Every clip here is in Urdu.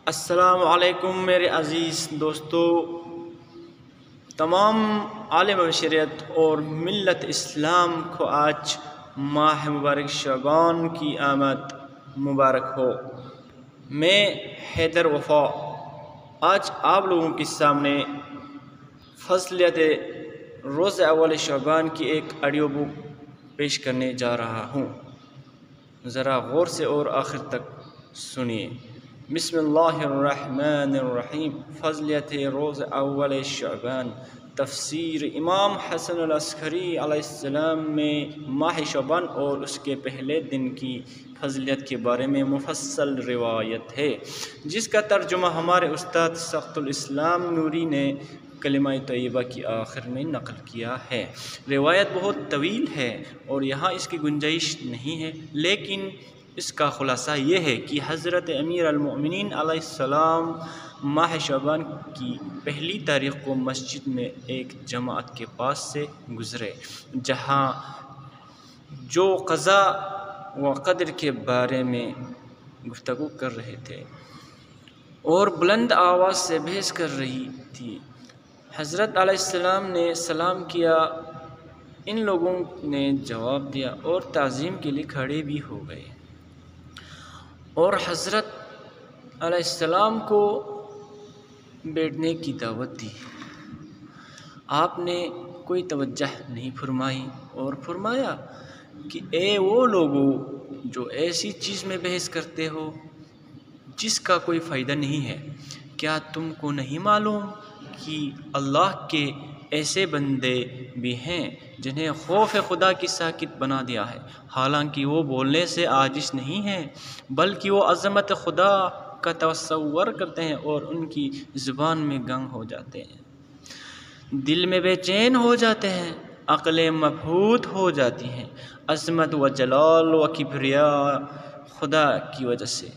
السلام علیکم میرے عزیز دوستو، تمام عالم شریعت اور ملت اسلام کو آج ماہ مبارک شعبان کی آمد مبارک ہو۔ میں حیدر وفا آج آپ لوگوں کے سامنے فضیلت روز اول شعبان کی ایک آڈیو بک پیش کرنے جا رہا ہوں، ذرا غور سے اور آخر تک سنیے۔ بسم اللہ الرحمن الرحیم۔ فضیلت روز اول شعبان۔ تفسیر امام حسن العسکری علیہ السلام میں ماہ شعبان اور اس کے پہلے دن کی فضیلت کے بارے میں مفصل روایت ہے، جس کا ترجمہ ہمارے استاد سخت الاسلام نوری نے کلمہ طیبہ کی آخر میں نقل کیا ہے۔ روایت بہت طویل ہے اور یہاں اس کی گنجائش نہیں ہے، لیکن اس کا خلاصہ یہ ہے کہ حضرت امیر المؤمنین علیہ السلام ماہ شعبان کی پہلی تاریخ کو مسجد میں ایک جماعت کے پاس سے گزرے، جہاں جو قضا و قدر کے بارے میں گفتگو کر رہے تھے اور بلند آواز سے بحث کر رہی تھی۔ حضرت علیہ السلام نے سلام کیا، ان لوگوں نے جواب دیا اور تعظیم کے لیے کھڑے بھی ہو گئے، اور حضرت علیہ السلام کو بیٹھنے کی دعوت دی۔ آپ نے کوئی توجہ نہیں فرمائی اور فرمایا کہ اے وہ لوگو جو ایسی چیز میں بحث کرتے ہو جس کا کوئی فائدہ نہیں ہے، کیا تم کو نہیں معلوم کہ اللہ کے ایسے بندے بھی ہیں جنہیں خوف خدا کی ساکت بنا دیا ہے، حالانکہ وہ بولنے سے عاجز نہیں ہیں بلکہ وہ عظمت خدا کا تصور کرتے ہیں اور ان کی زبان میں گنگ ہو جاتے ہیں، دل میں بے چین ہو جاتے ہیں، عقلیں مبہوت ہو جاتی ہیں عظمت و جلال و کبریاء خدا کی وجہ سے۔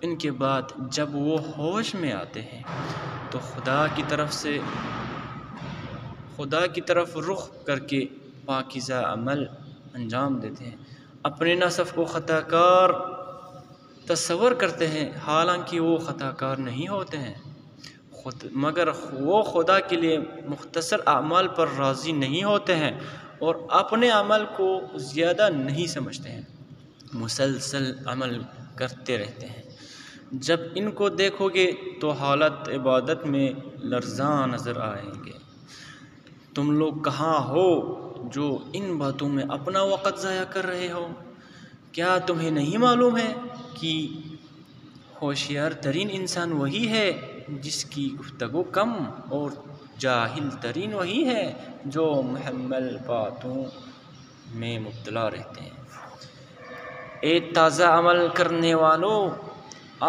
ان کے بعد جب وہ ہوش میں آتے ہیں تو خدا کی طرف رخ کر کے پاکیزہ عمل انجام دیتے ہیں، اپنے نفس کو خطا کار تصور کرتے ہیں حالانکہ وہ خطا کار نہیں ہوتے ہیں، مگر وہ خدا کے لیے مختصر اعمال پر راضی نہیں ہوتے ہیں اور اپنے عمل کو زیادہ نہیں سمجھتے ہیں، مسلسل عمل کرتے رہتے ہیں۔ جب ان کو دیکھو گے تو حالت عبادت میں لرزاں نظر آئیں گے۔ تم لوگ کہاں ہو جو ان باتوں میں اپنا وقت ضائع کر رہے ہو؟ کیا تمہیں نہیں معلوم ہے کہ ہوشیار ترین انسان وہی ہے جس کی گفتگو کم اور جاہل ترین وہی ہے جو محمل باتوں میں مبتلا رہتے ہیں۔ اے تازہ عمل کرنے والوں،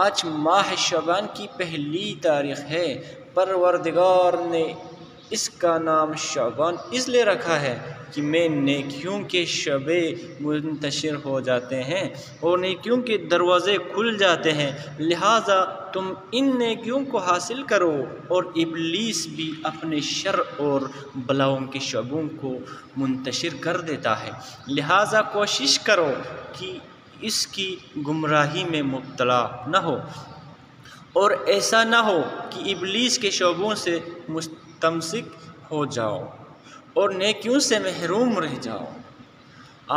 آج ماہ شعبان کی پہلی تاریخ ہے۔ پروردگار نے اس کا نام شعبان اس لیے رکھا ہے کہ میں نیکیوں کے شعبے منتشر ہو جاتے ہیں اور نیکیوں کے دروازے کھل جاتے ہیں، لہٰذا تم ان نیکیوں کو حاصل کرو، اور ابلیس بھی اپنے شر اور بلاؤں کے شعبوں کو منتشر کر دیتا ہے، لہٰذا کوشش کرو کہ اس کی گمراہی میں مبتلا نہ ہو اور ایسا نہ ہو کہ ابلیس کے شعبوں سے مستمسک ہو جاؤ اور نیکیوں سے محروم رہ جاؤ۔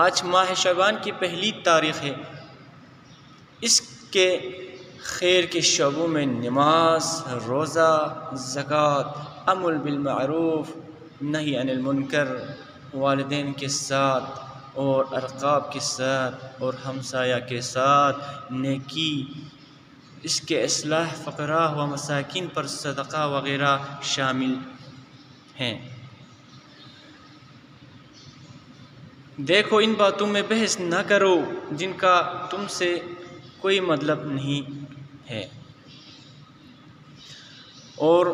آج ماہ شعبان کی پہلی تاریخ ہے۔ اس کے خیر کے شعبوں میں نماز، روزہ، زکوٰۃ، امر بالمعروف، نہی عن المنکر، والدین کے ساتھ اور ارقاب کے ساتھ اور ہمسایہ کے ساتھ نیکی، اس کے اصلاح فقراء و مساکین پر صدقہ وغیرہ شامل ہیں۔ دیکھو ان باتوں میں بحث نہ کرو جن کا تم سے کوئی مطلب نہیں ہے اور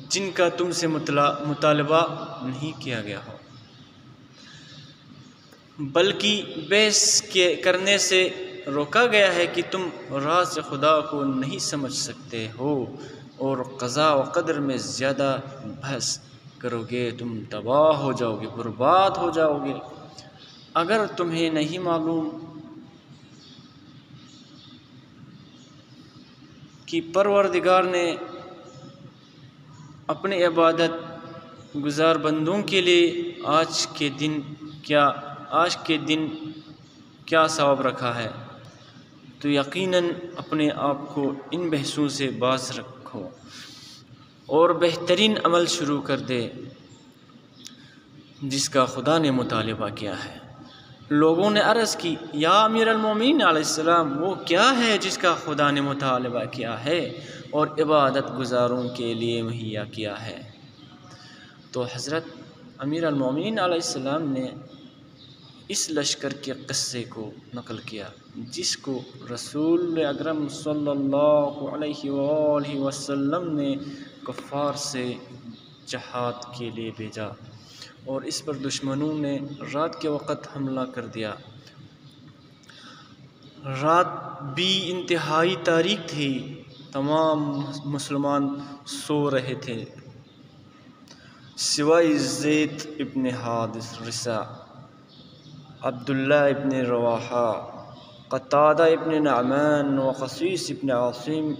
جن کا تم سے مطالبہ نہیں کیا گیا ہو، بلکہ بحث کرنے سے روکا گیا ہے کہ تم راز خدا کو نہیں سمجھ سکتے ہو، اور قضاء و قدر میں زیادہ بحث کرو گے تم تباہ ہو جاؤ گے، برباد ہو جاؤ گے۔ اگر تمہیں نہیں معلوم کہ پروردگار نے اپنے عبادت گزار بندوں کے لیے آج کے دن کیا ثواب رکھا ہے، تو یقیناً اپنے آپ کو ان بحثوں سے باز رکھو اور بہترین عمل شروع کر دے جس کا خدا نے مطالبہ کیا ہے۔ لوگوں نے عرض کی، یا امیر المومنین علیہ السلام، وہ کیا ہے جس کا خدا نے مطالبہ کیا ہے اور عبادت گزاروں کے لیے مہیا کیا ہے؟ تو حضرت امیر المومنین علیہ السلام نے اس لشکر کے قصے کو نقل کیا جس کو رسول اکرم صلی اللہ علیہ وآلہ وسلم نے کفار سے جہاد کے لیے بھیجا، اور اس پر دشمنوں نے رات کے وقت حملہ کر دیا۔ رات بھی انتہائی تاریک تھی، تمام مسلمان سو رہے تھے سوائے زید ابن حارثہ، عبداللہ ابن رواحہ، قتادہ ابن نعمان و قیس ابن عاصم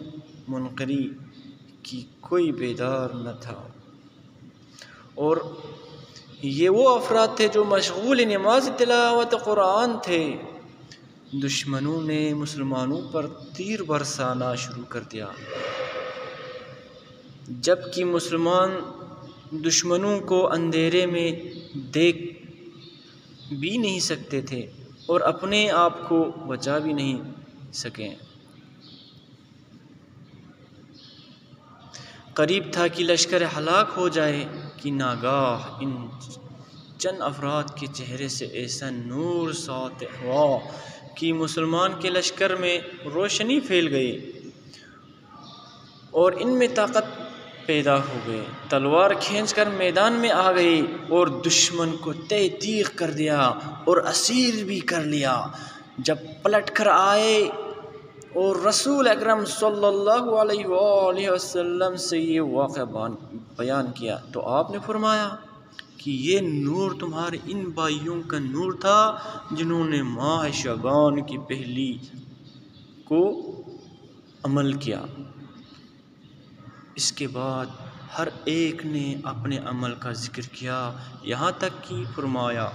منقری کی کوئی بیدار نہ تھا، اور یہ وہ افراد تھے جو مشغول نماز تلاوت قرآن تھے۔ دشمنوں نے مسلمانوں پر تیر برسانا شروع کر دیا، جبکہ مسلمان دشمنوں کو اندھیرے میں دیکھ بھی نہیں سکتے تھے اور اپنے آپ کو بچا بھی نہیں سکے۔ قریب تھا کہ لشکر ہلاک ہو جائے کہ ناگاہ ان چند افراد کے چہرے سے ایسا نور ساطع ہوا کہ مسلمان کے لشکر میں روشنی پھیل گئی اور ان میں طاقت پیدا ہو گئی، تلوار کھینچ کر میدان میں آ گئی اور دشمن کو تہہ تیغ کر دیا اور اسیر بھی کر لیا۔ جب پلٹ کر آئے اور رسول اکرم صلی اللہ علیہ وآلہ وسلم سے یہ واقعہ بیان کیا تو آپ نے فرمایا کہ یہ نور تمہارے ان بھائیوں کا نور تھا جنہوں نے ماہ شعبان کی پہلی کو عمل کیا۔ اس کے بعد ہر ایک نے اپنے عمل کا ذکر کیا، یہاں تک کہ فرمایا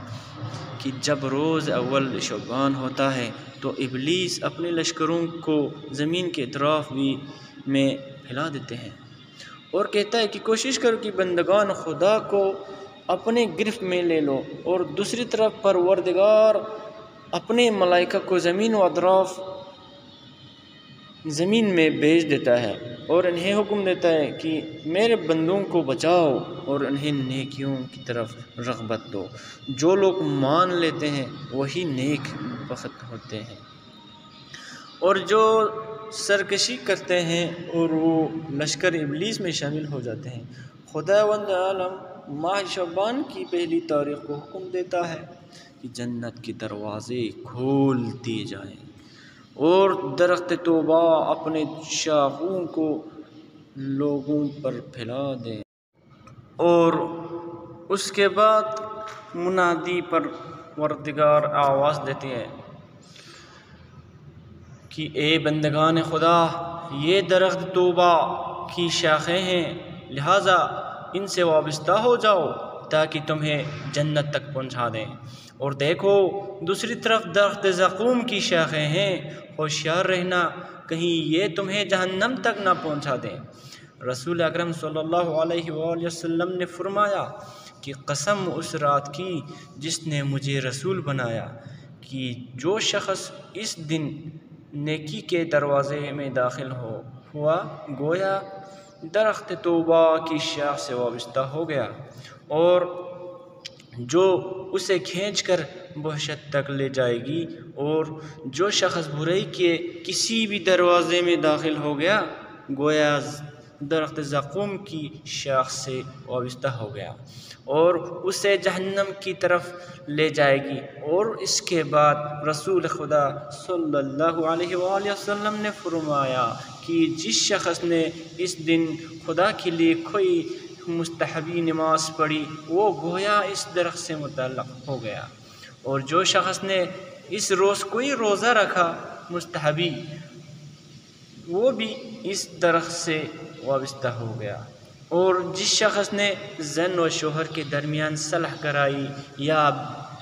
کہ جب روز اول شعبان ہوتا ہے تو ابلیس اپنے لشکروں کو زمین کے اطراف میں پھیلا دیتے ہیں اور کہتا ہے کہ کوشش کرو کہ بندگان خدا کو اپنے گرفت میں لے لو، اور دوسری طرف پروردگار اپنے ملائکہ کو زمین و اطراف زمین میں بھیج دیتا ہے اور انہیں حکم دیتا ہے کہ میرے بندوں کو بچاؤ اور انہیں نیکیوں کی طرف رغبت دو۔ جو لوگ مان لیتے ہیں وہی نیک بخت ہوتے ہیں، اور جو سرکشی کرتے ہیں اور وہ لشکر ابلیس میں شامل ہو جاتے ہیں۔ خداوند عالم ماہ شعبان کی پہلی تاریخ کو حکم دیتا ہے کہ جنت کے دروازے کھول دیے جائیں اور درخت توبہ اپنے شاخوں کو لوگوں پر پھیلا دیں، اور اس کے بعد منادی پروردگار آواز دیتی ہے کہ اے بندگان خدا، یہ درخت توبہ کی شاخیں ہیں، لہٰذا ان سے وابستہ ہو جاؤ تاکہ تمہیں جنت تک پہنچا دیں، اور دیکھو دوسری طرف درخت زقوم کی شاخیں ہیں، ہوشیار رہنا کہیں یہ تمہیں جہنم تک نہ پہنچا دیں۔ رسول اکرم صلی اللہ علیہ وآلہ وسلم نے فرمایا کہ قسم اس رات کی جس نے مجھے رسول بنایا کہ جو شخص اس دن نیکی کے دروازے میں داخل ہوا گویا درخت توبہ کی شاخ سے وابستہ ہو گیا، اور جو اسے کھینچ کر بہشت تک لے جائے گی، اور جو شخص برائی کے کسی بھی دروازے میں داخل ہو گیا گویا درخت زقوم کی شاخ سے وابستہ ہو گیا اور اسے جہنم کی طرف لے جائے گی۔ اور اس کے بعد رسول خدا صلی اللہ علیہ وآلہ وسلم نے فرمایا کہ جس شخص نے اس دن خدا کے لیے کوئی مستحبی نماز پڑھی وہ گویا اس درخت سے متعلق ہو گیا، اور جو شخص نے اس روز کوئی روزہ رکھا مستحبی وہ بھی اس درخت سے وابستہ ہو گیا۔ اور جس شخص نے زن و شوہر کے درمیان صلح کرائی، یا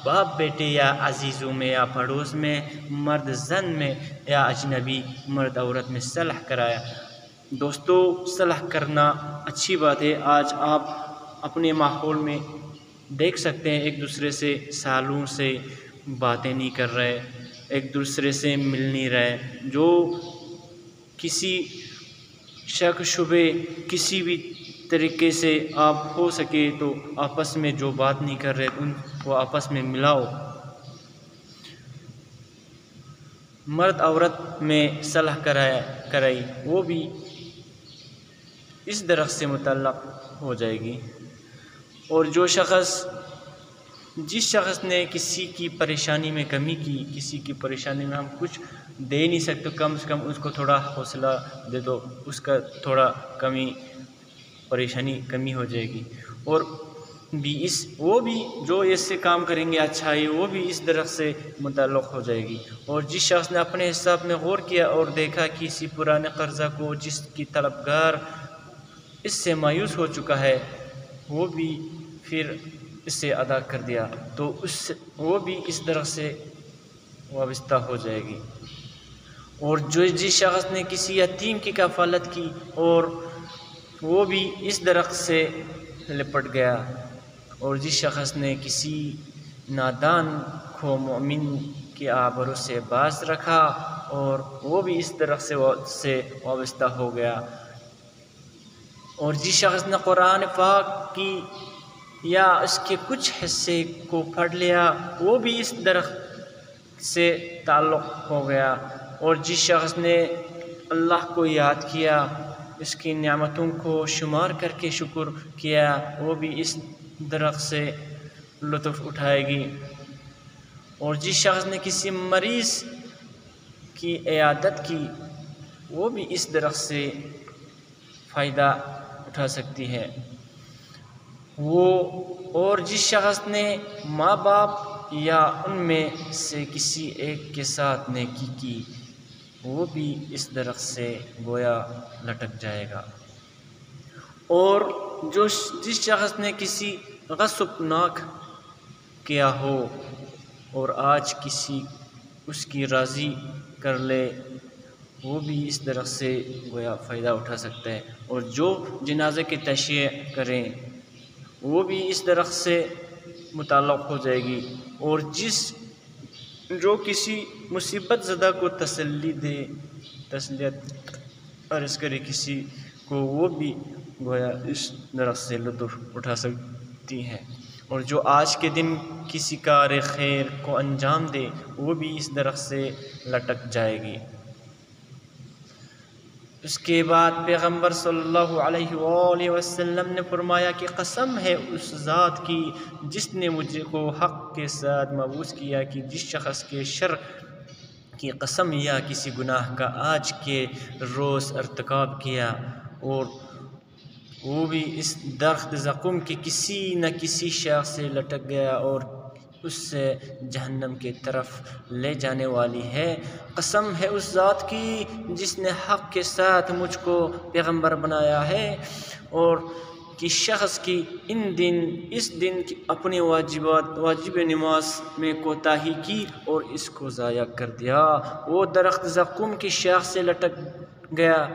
باپ بیٹے یا عزیزوں میں یا پڑوس میں، مرد زن میں یا اجنبی مرد عورت میں صلح کرایا۔ دوستو، صلح کرنا اچھی بات ہے۔ آج آپ اپنے ماحول میں دیکھ سکتے ہیں ایک دوسرے سے سالوں سے باتیں نہیں کر رہے، ایک دوسرے سے مل نہیں رہے، جو کسی شک شبے کسی بھی طریقے سے آپ ہو سکے تو آپس میں جو بات نہیں کر رہے ان کو آپس میں ملاؤ۔ مرد عورت میں صلح کرائی، وہ بھی اس درخت سے متعلق ہو جائے گی۔ اور جس شخص نے کسی کی پریشانی میں کمی کی، کسی کی پریشانی میں ہم کچھ دے نہیں سکتے، کم سے کم اس کو تھوڑا حوصلہ دے دو، اس کا تھوڑا پریشانی کمی ہو جائے گی۔ اور وہ بھی جو اس سے کام کریں گے اچھائی، وہ بھی اس درخت سے متعلق ہو جائے گی۔ اور جس شخص نے اپنے حساب میں غور کیا اور دیکھا کسی پرانے قرضہ کو جس کی طلبگار اس سے مایوس ہو چکا ہے، وہ بھی پھر اس سے ادا کر دیا، تو وہ بھی اس درخت سے وابستہ ہو جائے گی۔ اور جس شخص نے کسی یتیم کی کفالت کی اور وہ بھی اس درخت سے لپٹ گیا۔ اور جس شخص نے کسی نادان کو مومن کے آبرو سے باز رکھا اور وہ بھی اس درخت سے وابستہ ہو گیا۔ اور جس شخص نے قرآن پاک کی یا اس کے کچھ حصے کو پڑھ لیا، وہ بھی اس درخت سے تعلق ہو گیا۔ اور جس شخص نے اللہ کو یاد کیا، اس کی نعمتوں کو شمار کر کے شکر کیا، وہ بھی اس درخت سے لطف اٹھائے گی۔ اور جس شخص نے کسی مریض کی عیادت کی، وہ بھی اس درخت سے فائدہ اٹھا سکتی ہے۔ اور جس شخص نے ماں باپ یا ان میں سے کسی ایک کے ساتھ نیکی کی، وہ بھی اس درخت سے گویا لٹک جائے گا۔ اور جس شخص نے کسی غصب ناک کیا ہو اور آج کسی اس کی راضی کر لے، وہ بھی اس درخت سے گویا فائدہ اٹھا سکتا ہے۔ اور جو جنازے کی تشییع کریں، وہ بھی اس درخت سے متعلق ہو جائے گی۔ اور جو کسی مصیبت زدہ کو تسلیت عرض کرے کسی کو، وہ بھی گویا اس درخت سے لطف اٹھا سکتی ہے۔ اور جو آج کے دن کسی کار خیر کو انجام دے، وہ بھی اس درخت سے لٹک جائے گی۔ اس کے بعد پیغمبر صلی اللہ علیہ وآلہ وسلم نے فرمایا کہ قسم ہے اس ذات کی جس نے مجھے کو حق کے ساتھ مبعوث کیا، کہ جس شخص کے شر کی قسم یا کسی گناہ کا آج کے روز ارتکاب کیا اور وہ بھی اس درخت زقوم کے کسی نہ کسی شاخ سے لٹک گیا اور اس سے جہنم کی طرف لے جانے والی ہے۔ قسم ہے اس ذات کی جس نے حق کے ساتھ مجھ کو پیغمبر بنایا ہے اور کہ شخص کی اس دن اپنی واجب نماز میں کوتاہی کی اور اس کو ضائع کر دیا، وہ درخت زقوم کی شاخ سے لٹک گیا۔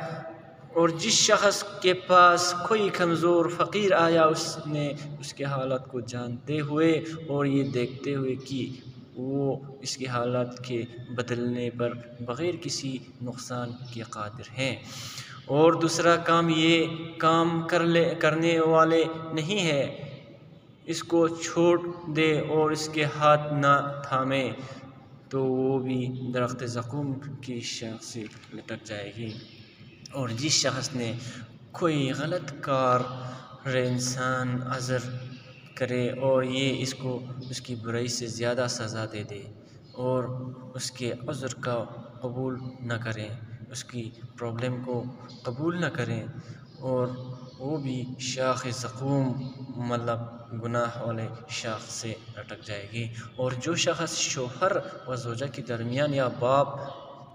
اور جس شخص کے پاس کوئی کمزور فقیر آیا، اس نے اس کے حالات کو جانتے ہوئے اور یہ دیکھتے ہوئے کہ وہ اس کے حالات کے بدلنے پر بغیر کسی نقصان کے قادر ہیں، اور دوسرا کام یہ کرنے والے نہیں ہے، اس کو چھوڑ دے اور اس کے ہاتھ نہ تھامے، تو وہ بھی درخت زقوم کی شاخ سے لٹک جائے گی۔ اور جس شخص نے کوئی غلط کار انسان عذر کرے اور یہ اس کی برائی سے زیادہ سزا دے دے اور اس کے عذر کا قبول نہ کریں، اس کی پرابلم کو قبول نہ کریں، اور وہ بھی شاخ زقوم مطلب گناہ والے شاخ سے لٹک جائے گی۔ اور جو شخص شوہر و زوجہ کے درمیان یا باپ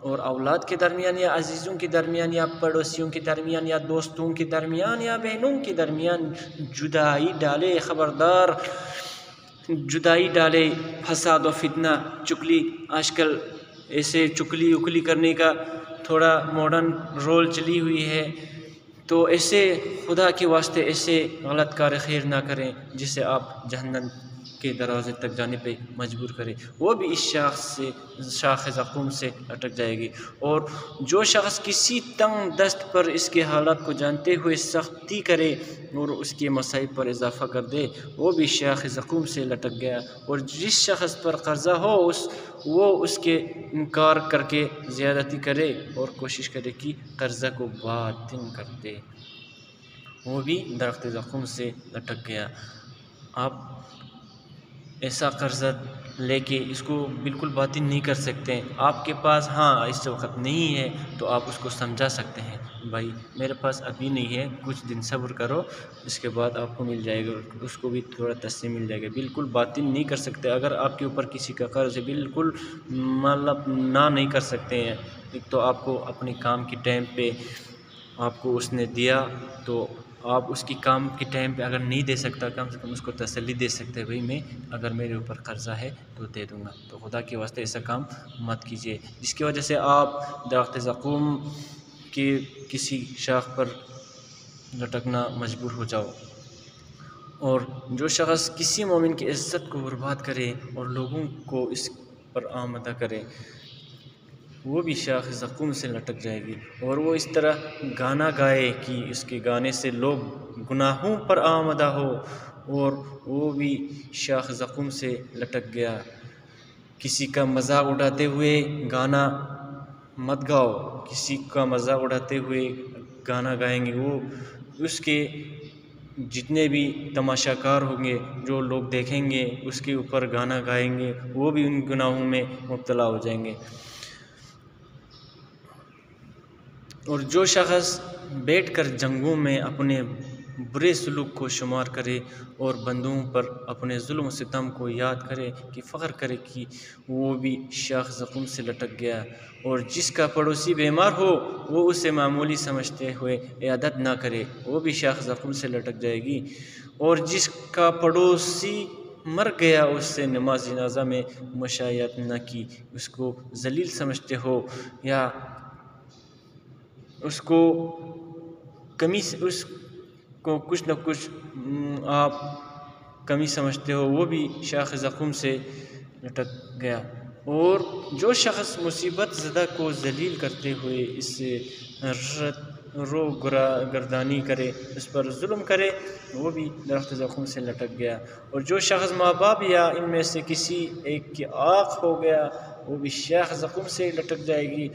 اور اولاد کے درمیان یا عزیزوں کے درمیان یا پڑوسیوں کے درمیان یا دوستوں کے درمیان یا بہنوں کے درمیان جدائی ڈالے، خبردار جدائی ڈالے، فساد و فتنہ، چگلی۔ آج کل ایسے چگلی اکلی کرنے کا تھوڑا ماڈرن رول چلی ہوئی ہے، تو ایسے خدا کے واسطے ایسے غلط کار خیر نہ کریں جس سے آپ جہنم کے دروازے تک جانے پہ مجبور کرے، وہ بھی اس شاخ زقوم سے لٹک جائے گی۔ اور جو شخص کسی تنگ دست پر اس کے حالات کو جانتے ہوئے سختی کرے اور اس کے مصائب پر اضافہ کر دے، وہ بھی شاخ زقوم سے لٹک گیا۔ اور جس شخص پر قرضہ ہو وہ اس کے انکار کر کے زیادتی کرے اور کوشش کرے کہ قرضہ کو باطن کر دے، وہ بھی درخت زقوم سے لٹک گیا۔ آپ ایسا قرضہ لے کے اس کو بالکل باطن نہیں کر سکتے، آپ کے پاس اس وقت نہیں ہے تو آپ اس کو سمجھا سکتے ہیں، بھائی میرے پاس ابھی نہیں ہے، کچھ دن صبر کرو، اس کے بعد آپ کو مل جائے گا، اس کو بھی تھوڑا تسلی مل جائے گا۔ بالکل باطن نہیں کر سکتے، اگر آپ کے اوپر کسی کا قرض ہے بالکل مطلب نہیں کر سکتے ہیں۔ ایک تو آپ کو اپنے کام کے ٹائم پہ آپ کو اس نے دیا، تو آپ اس کی کام کے ٹائم پہ اگر نہیں دے سکتا، کم سے کم اس کو تسلی دے سکتے ہیں، بھائی میں اگر میرے اوپر قرضہ ہے تو دے دوں گا۔ تو خدا کے واسطے ایسا کام مت کیجیے جس کی وجہ سے آپ درخت زقوم کے کسی شاخ پر لٹکنا مجبور ہو جاؤ۔ اور جو شخص کسی مومن کی عزت کو برباد کرے اور لوگوں کو اس پر آمادہ کرے، وہ بھی شاخ زقوم سے لٹک جائے گی۔ اور وہ اس طرح گانا گائے کہ اس کے گانے سے لوگ گناہوں پر آمادہ ہو، اور وہ بھی شاخ زقوم سے لٹک گیا۔ کسی کا مذاق اڑاتے ہوئے گانا مت گاؤ، کسی کا مذاق اڑاتے ہوئے گانا گائیں گے، وہ اس کے جتنے بھی تماشا کار ہوں گے، جو لوگ دیکھیں گے اس کے اوپر گانا گائیں گے، وہ بھی ان گناہوں میں مبتلا ہو جائیں گے۔ اور جو شخص بیٹھ کر جنگوں میں اپنے برے سلوک کو شمار کرے اور بندوں پر اپنے ظلم و ستم کو یاد کرے کہ فخر کرے کہ وہ بھی شاخ زقوم سے لٹک گیا۔ اور جس کا پڑوسی بیمار ہو وہ اسے معمولی سمجھتے ہوئے عیادت نہ کرے، وہ بھی شاخ زقوم سے لٹک جائے گی۔ اور جس کا پڑوسی مر گیا اس سے نماز جنازہ میں مشایعت نہ کی، اس کو ذلیل سمجھتے ہو یا اس کو کچھ نہ کچھ آپ کمی سمجھتے ہو، وہ بھی شاخ زقوم سے لٹک گیا۔ اور جو شخص مصیبت زدہ کو ذلیل کرتے ہوئے اس سے گردانی کرے، اس پر ظلم کرے، وہ بھی درخت زقوم سے لٹک گیا۔ اور جو شخص ماں باپ یا ان میں سے کسی ایک کی آنکھ ہو گیا، وہ بھی شاخ زقوم سے لٹک جائے گی۔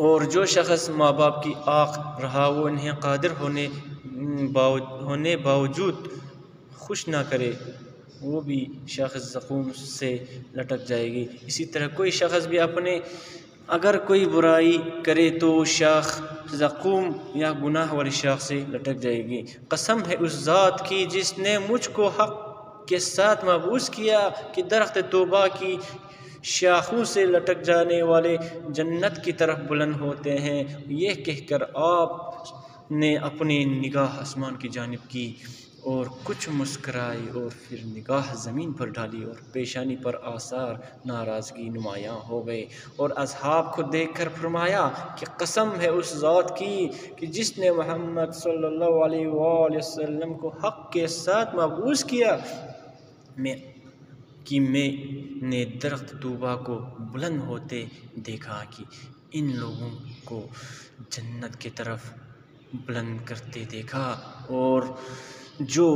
اور جو شخص ماں باپ کی آنکھ رہا وہ انہیں قادر ہونے باوجود خوش نہ کرے، وہ بھی شاخ زقوم سے لٹک جائے گی۔ اسی طرح کوئی شخص بھی اگر کوئی برائی کرے تو شاخ زقوم یا گناہ والی شاخ سے لٹک جائے گی۔ قسم ہے اس ذات کی جس نے مجھ کو حق کے ساتھ مبعوث کیا کہ درخت توبہ کی شاخوں سے لٹک جانے والے جنت کی طرف بلند ہوتے ہیں۔ یہ کہہ کر آپ نے اپنی نگاہ آسمان کی جانب کی اور کچھ مسکرائے اور پھر نگاہ زمین پر ڈالی اور پیشانی پر آثار ناراضگی نمایاں ہو گئے، اور اصحاب کو دیکھ کر فرمایا کہ قسم ہے اس ذات کی کہ جس نے محمد صلی اللہ علیہ وآلہ وسلم کو حق کے ساتھ مبعوث کیا، میں نے درخت طوبا کو بلند ہوتے دیکھا کہ ان لوگوں کو جنت کی طرف بلند کرتے دیکھا، اور جو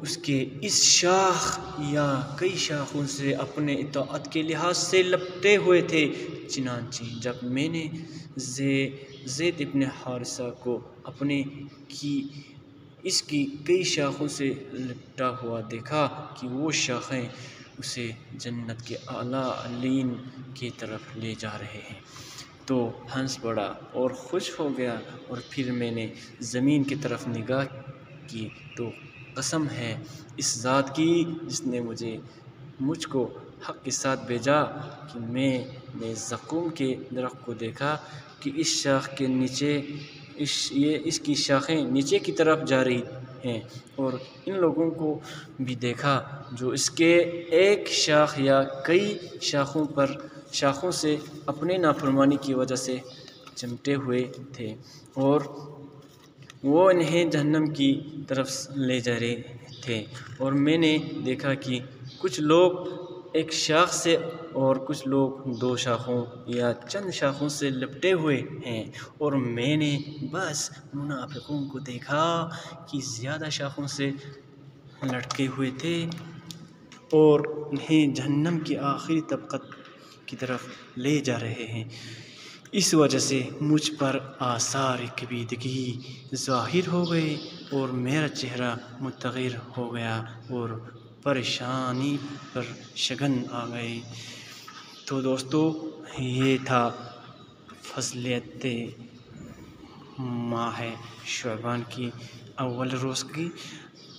اس کے اس شاخ یا کئی شاخوں سے اپنے اطاعت کے لحاظ سے لپٹے ہوئے تھے۔ چنانچہ جب میں نے زید ابن حارثہ کو اس کی کئی شاخوں سے لپٹا ہوا دیکھا کہ وہ شاخیں اسے جنت کے اعلیٰ علین کی طرف لے جا رہے ہیں، تو ہنس پڑا اور خوش ہو گیا۔ اور پھر میں نے زمین کی طرف نگاہ کی تو قسم ہے اس ذات کی جس نے مجھ کو حق کے ساتھ بھیجا کہ میں نے زقوم کے درخت کو دیکھا کہ اس شاخ کے نیچے اس کی شاخیں نیچے کی طرف جا رہی ہیں، اور ان لوگوں کو بھی دیکھا جو اس کے ایک شاخ یا کئی شاخوں سے اپنے نافرمانی کی وجہ سے چمٹے ہوئے تھے، اور وہ انہیں جہنم کی طرف لے جا رہے تھے۔ اور میں نے دیکھا کہ کچھ لوگ ایک شاخ سے اور کچھ لوگ دو شاخوں یا چند شاخوں سے لپٹے ہوئے ہیں، اور میں نے بس منافقوں کو دیکھا کہ زیادہ شاخوں سے لٹکے ہوئے تھے اور انہیں جہنم کی آخری طبقت کی طرف لے جا رہے ہیں۔ اس وجہ سے مجھ پر آثار کبیدگی ظاہر ہو گئے اور میرا چہرہ متغیر ہو گیا اور پریشانی پر شگن آ گئی۔ تو دوستو، یہ تھا فضیلت ماہ شعبان کی اول روز کی۔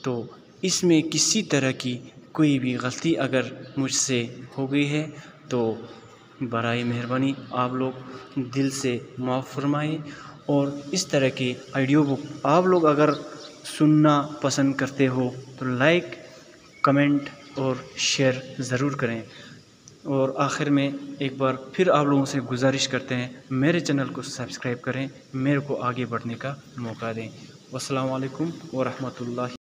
تو اس میں کسی طرح کی کوئی بھی غلطی اگر مجھ سے ہو گئی ہے تو برائے مہربانی آپ لوگ دل سے معاف فرمائیں، اور اس طرح کی آڈیو بک آپ لوگ اگر سننا پسند کرتے ہو تو لائک، کمنٹ اور شیئر ضرور کریں۔ اور آخر میں ایک بار پھر آپ لوگوں سے گزارش کرتے ہیں میرے چینل کو سبسکرائب کریں، میرے کو آگے بڑھنے کا موقع دیں۔ والسلام علیکم ورحمۃ اللہ۔